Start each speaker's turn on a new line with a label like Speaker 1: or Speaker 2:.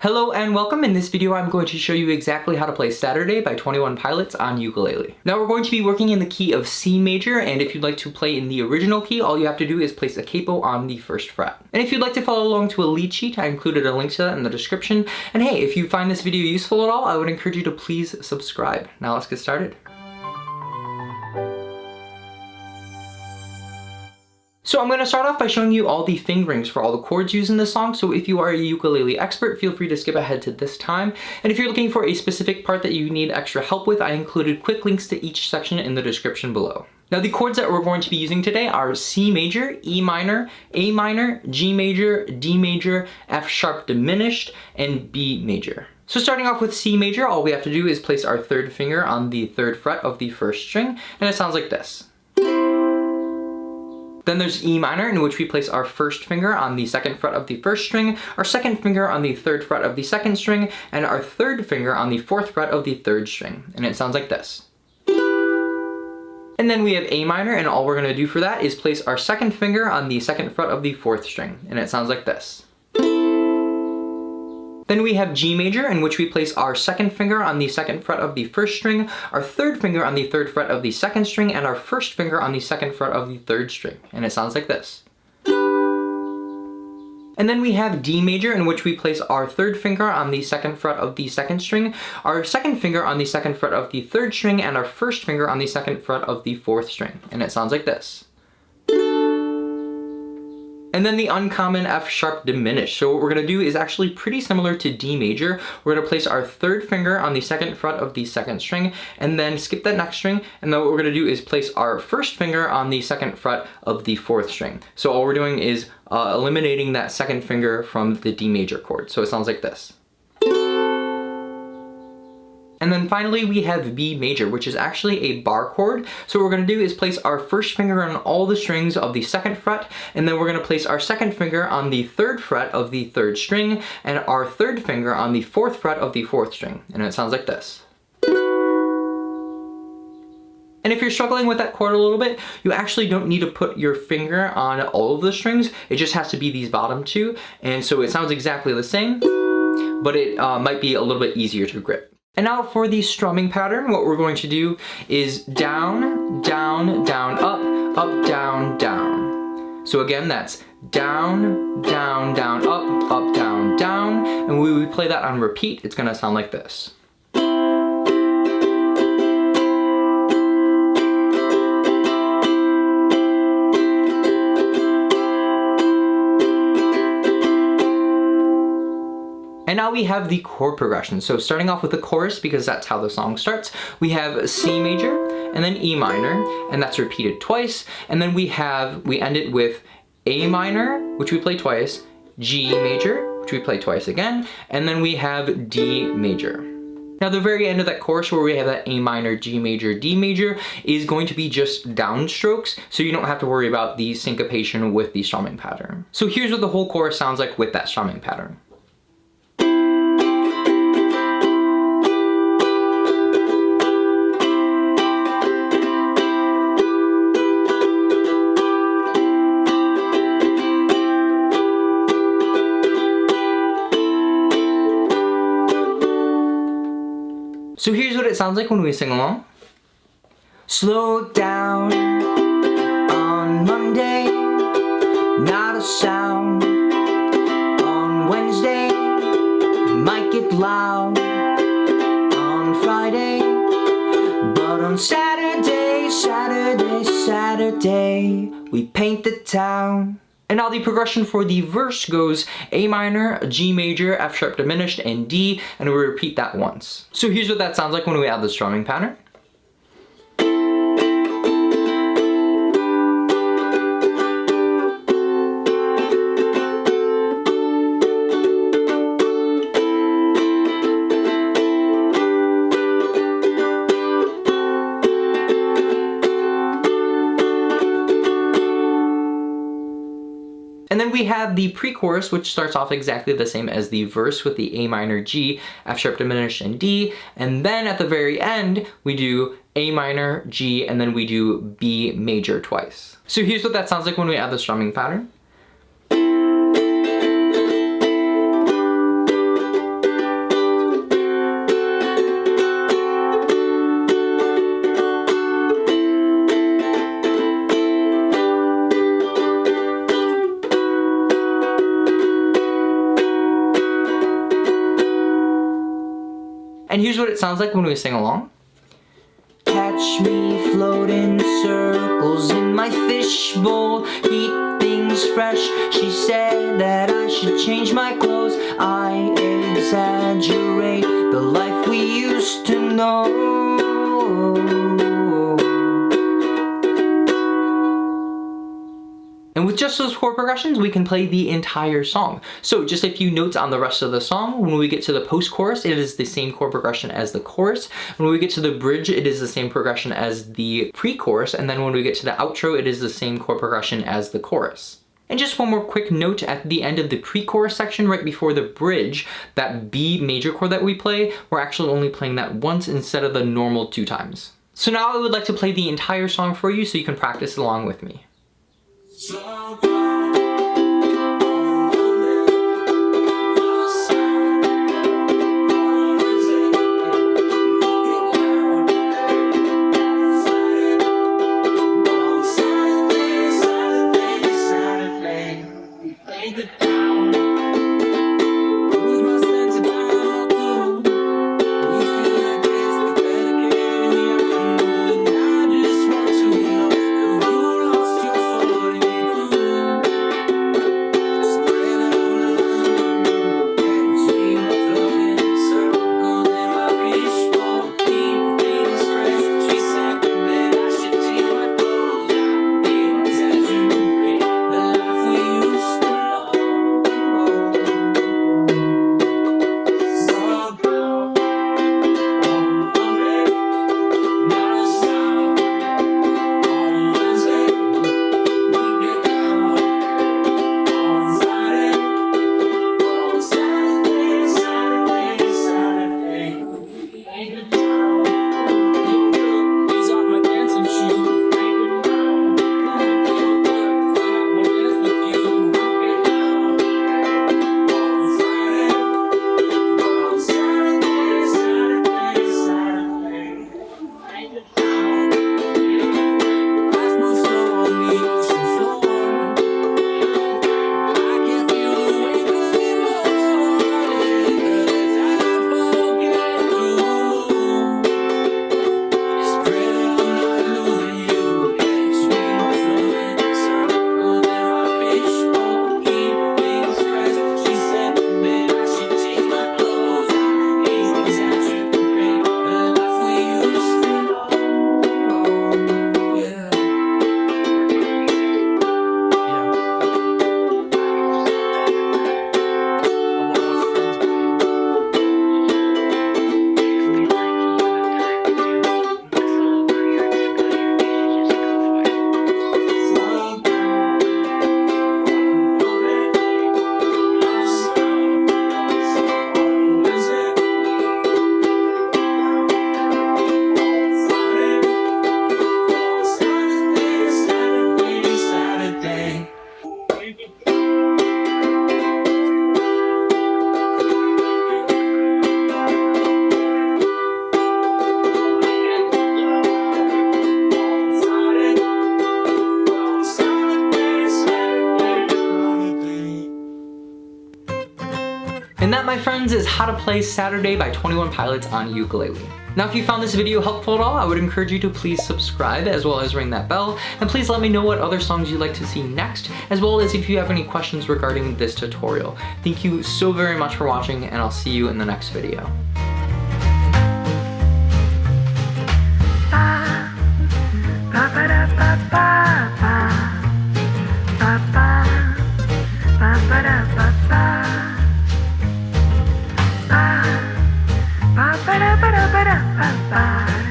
Speaker 1: Hello and welcome. In this video I'm going to show you exactly how to play Saturday by 21 Pilots on ukulele. Now we're going to be working in the key of C major, and if you'd like to play in the original key, all you have to do is place a capo on the first fret. And if you'd like to follow along to a lead sheet, I included a link to that in the description. And hey, if you find this video useful at all, I would encourage you to please subscribe. Now let's get started. So I'm going to start off by showing you all the fingerings for all the chords used in this song, so if you are a ukulele expert, feel free to skip ahead to this time. And if you're looking for a specific part that you need extra help with, I included quick links to each section in the description below. Now the chords that we're going to be using today are C major, E minor, A minor, G major, D major, F sharp diminished, and B major. So starting off with C major, all we have to do is place our third finger on the third fret of the first string, and it sounds like this. Then there's E minor, in which we place our first finger on the second fret of the first string, our second finger on the third fret of the second string, and our third finger on the fourth fret of the third string. And it sounds like this. And then we have A minor, and all we're going to do for that is place our second finger on the second fret of the fourth string. And it sounds like this. Then we have G major, in which we place our second finger on the second fret of the first string, our third finger on the third fret of the second string, and our first finger on the second fret of the third string. And it sounds like this. And then we have D major, in which we place our third finger on the second fret of the second string, our second finger on the second fret of the third string, and our first finger on the second fret of the fourth string. And it sounds like this. And then the uncommon F sharp diminished. So what we're going to do is actually pretty similar to D major. We're going to place our third finger on the second fret of the second string, and then skip that next string, and then what we're going to do is place our first finger on the second fret of the fourth string. So all we're doing is eliminating that second finger from the D major chord. So it sounds like this. And then finally we have B major, which is actually a bar chord. So what we're going to do is place our first finger on all the strings of the second fret, and then we're going to place our second finger on the third fret of the third string, and our third finger on the fourth fret of the fourth string. And it sounds like this. And if you're struggling with that chord a little bit, you actually don't need to put your finger on all of the strings. It just has to be these bottom two. And so it sounds exactly the same, but it might be a little bit easier to grip. And now for the strumming pattern, what we're going to do is down, down, down, up, down, down. So again, that's down, down, down, up, down, down. And when we play that on repeat, it's gonna sound like this. And now we have the chord progression. So starting off with the chorus, because that's how the song starts, we have C major, and then E minor, and that's repeated twice. And then we end it with A minor, which we play twice, G major, which we play twice again, and then we have D major. Now the very end of that chorus where we have that A minor, G major, D major is going to be just downstrokes, so you don't have to worry about the syncopation with the strumming pattern. So here's what the whole chorus sounds like with that strumming pattern. So here's what it sounds like when we sing along. Slow down on Monday, not a sound. On Wednesday, might get loud. On Friday, but on Saturday, we paint the town. And now the progression for the verse goes A minor, G major, F sharp diminished, and D, and we repeat that once. So here's what that sounds like when we add the strumming pattern. And then we have the pre-chorus, which starts off exactly the same as the verse with the A minor, G, F sharp diminished, and D. And then at the very end, we do A minor, G, and then we do B major twice. So here's what that sounds like when we add the strumming pattern. And here's what it sounds like when we sing along. Catch me floating circles in my fishbowl, keep things fresh. She said that I should change my clothes. I exaggerate the life we used to know. And with just those chord progressions, we can play the entire song. So just a few notes on the rest of the song. When we get to the post-chorus, it is the same chord progression as the chorus. When we get to the bridge, it is the same progression as the pre-chorus. And then when we get to the outro, it is the same chord progression as the chorus. And just one more quick note at the end of the pre-chorus section, right before the bridge, that B major chord that we play, we're actually only playing that once instead of the normal 2 times. So now I would like to play the entire song for you so you can practice along with me. And that, my friends, is How to Play Saturday by 21 Pilots on ukulele. Now, if you found this video helpful at all, I would encourage you to please subscribe as well as ring that bell, and please let me know what other songs you'd like to see next, as well as if you have any questions regarding this tutorial. Thank you so very much for watching, and I'll see you in the next video.
Speaker 2: Ba ba da ba da ba da ba ba.